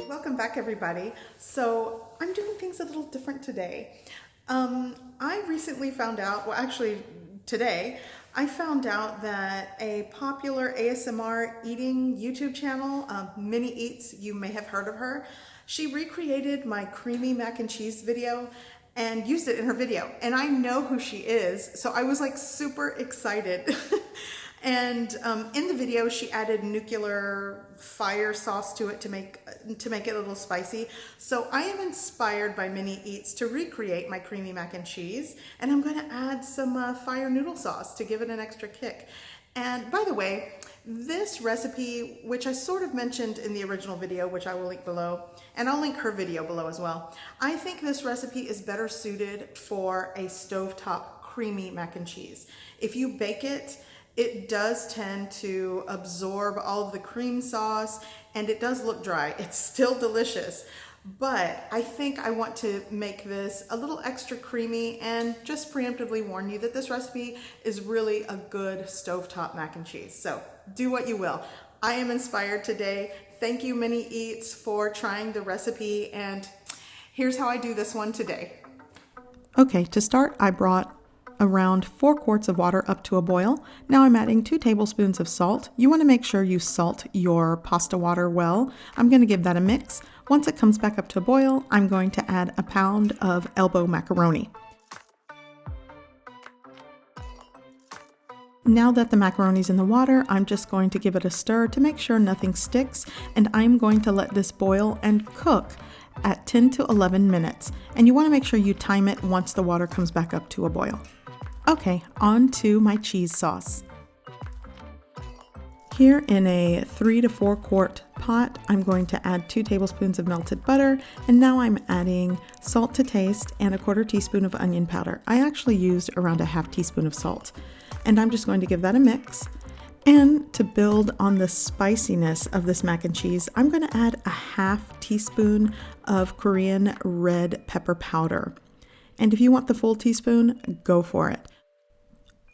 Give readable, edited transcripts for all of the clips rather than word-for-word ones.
Welcome back, everybody. So I'm doing things a little different today. I recently found out, well actually today, I found out that a popular ASMR eating YouTube channel, Minee Eats, you may have heard of her, she recreated my creamy mac and cheese video and used it in her video. And I know who she is, so I was like super excited. And in the video, she added nuclear fire sauce to it to make it a little spicy. So I am inspired by Minee Eats to recreate my creamy mac and cheese, and I'm going to add some fire noodle sauce to give it an extra kick. And by the way, this recipe, which I sort of mentioned in the original video, which I will link below, and I'll link her video below as well, I think this recipe is better suited for a stovetop creamy mac and cheese. If you bake it, it does tend to absorb all of the cream sauce and it does look dry. It's still delicious, but I think I want to make this a little extra creamy and just preemptively warn you that this recipe is really a good stovetop mac and cheese. So do what you will. I am inspired today. Thank you, Minee Eats, for trying the recipe, and here's how I do this one today. Okay, to start, I brought around 4 quarts of water up to a boil. Now I'm adding 2 tablespoons of salt. You want to make sure you salt your pasta water well. I'm going to give that a mix. Once it comes back up to a boil, I'm going to add a pound of elbow macaroni. Now that the macaroni's in the water, I'm just going to give it a stir to make sure nothing sticks, and I'm going to let this boil and cook at 10 to 11 minutes. And you want to make sure you time it once the water comes back up to a boil. Okay, on to my cheese sauce. Here in a 3 to 4 quart pot, I'm going to add 2 tablespoons of melted butter, and now I'm adding salt to taste and a 1/4 teaspoon of onion powder. I actually used around a 1/2 teaspoon of salt, and I'm just going to give that a mix. And to build on the spiciness of this mac and cheese, I'm going to add a 1/2 teaspoon of Korean red pepper powder. And if you want the full teaspoon, go for it.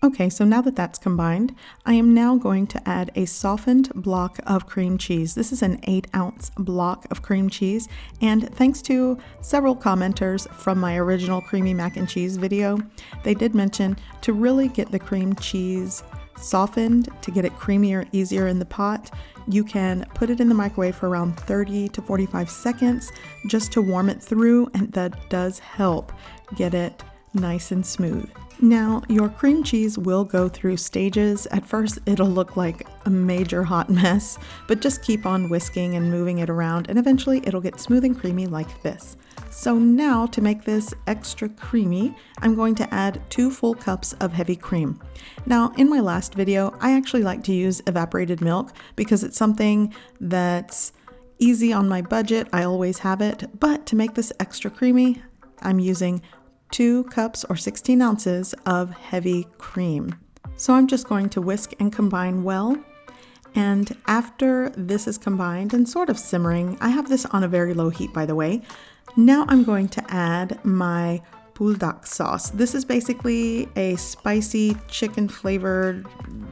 Okay, so now that that's combined, I am now going to add a softened block of cream cheese. This is an 8-ounce block of cream cheese, and thanks to several commenters from my original creamy mac and cheese video, they did mention to really get the cream cheese softened, to get it creamier, easier in the pot, you can put it in the microwave for around 30 to 45 seconds just to warm it through, and that does help get it nice and smooth. Now, your cream cheese will go through stages. At first, it'll look like a major hot mess, but just keep on whisking and moving it around, and eventually it'll get smooth and creamy like this. So now, to make this extra creamy, I'm going to add 2 full cups of heavy cream. Now, in my last video, I actually like to use evaporated milk because it's something that's easy on my budget. I always have it, but to make this extra creamy, I'm using 2 cups or 16 ounces of heavy cream. So I'm just going to whisk and combine well. And after this is combined and sort of simmering, I have this on a very low heat, by the way. Now I'm going to add my BULDAK sauce. This is basically a spicy chicken flavored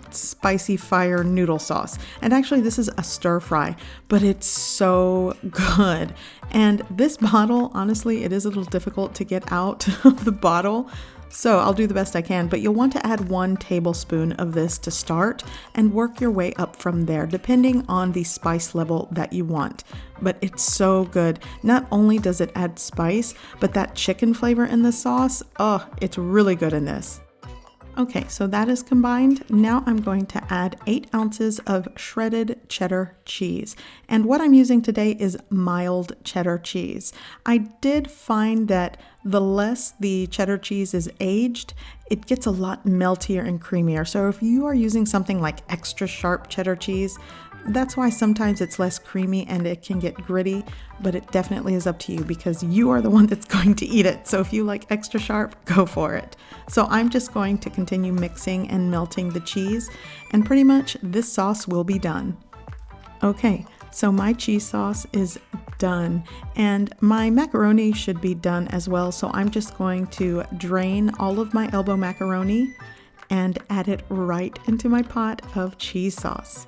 spicy fire noodle sauce. And actually this is a stir fry, but it's so good. And this bottle, honestly, it is a little difficult to get out of the bottle. So I'll do the best I can, but you'll want to add 1 tablespoon of this to start and work your way up from there, depending on the spice level that you want. But it's so good. Not only does it add spice, but that chicken flavor in the sauce, oh, it's really good in this. Okay, so that is combined. Now I'm going to add 8 ounces of shredded cheddar cheese. And what I'm using today is mild cheddar cheese. I did find that the less the cheddar cheese is aged, it gets a lot meltier and creamier. So if you are using something like extra sharp cheddar cheese, that's why sometimes it's less creamy and it can get gritty, but it definitely is up to you because you are the one that's going to eat it. So if you like extra sharp, go for it. So I'm just going to continue mixing and melting the cheese, and pretty much this sauce will be done. Okay, so my cheese sauce is done and my macaroni should be done as well. So I'm just going to drain all of my elbow macaroni and add it right into my pot of cheese sauce.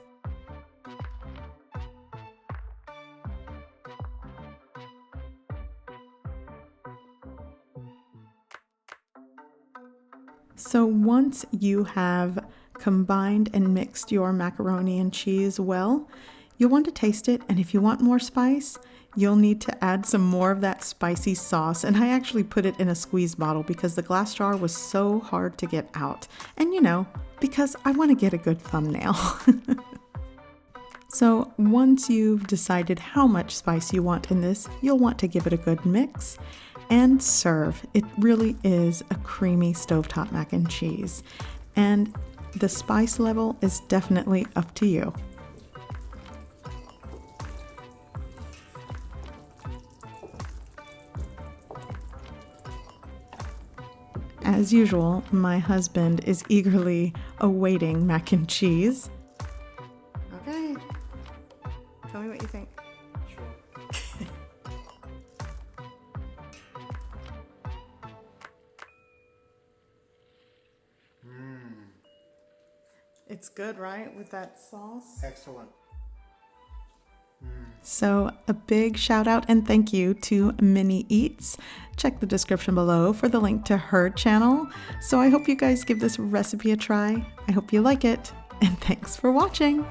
So once you have combined and mixed your macaroni and cheese well, you'll want to taste it, and if you want more spice, you'll need to add some more of that spicy sauce. And I actually put it in a squeeze bottle because the glass jar was so hard to get out. And you know, because I want to get a good thumbnail. So once you've decided how much spice you want in this, you'll want to give it a good mix and serve. It really is a creamy stovetop mac and cheese. And the spice level is definitely up to you. As usual, my husband is eagerly awaiting mac and cheese. Okay, tell me what you think. Sure. It's good, right? With that sauce. Excellent. So a big shout out and thank you to Minee Eats. Check the description below for the link to her channel. So I hope you guys give this recipe a try. I hope you like it, and thanks for watching.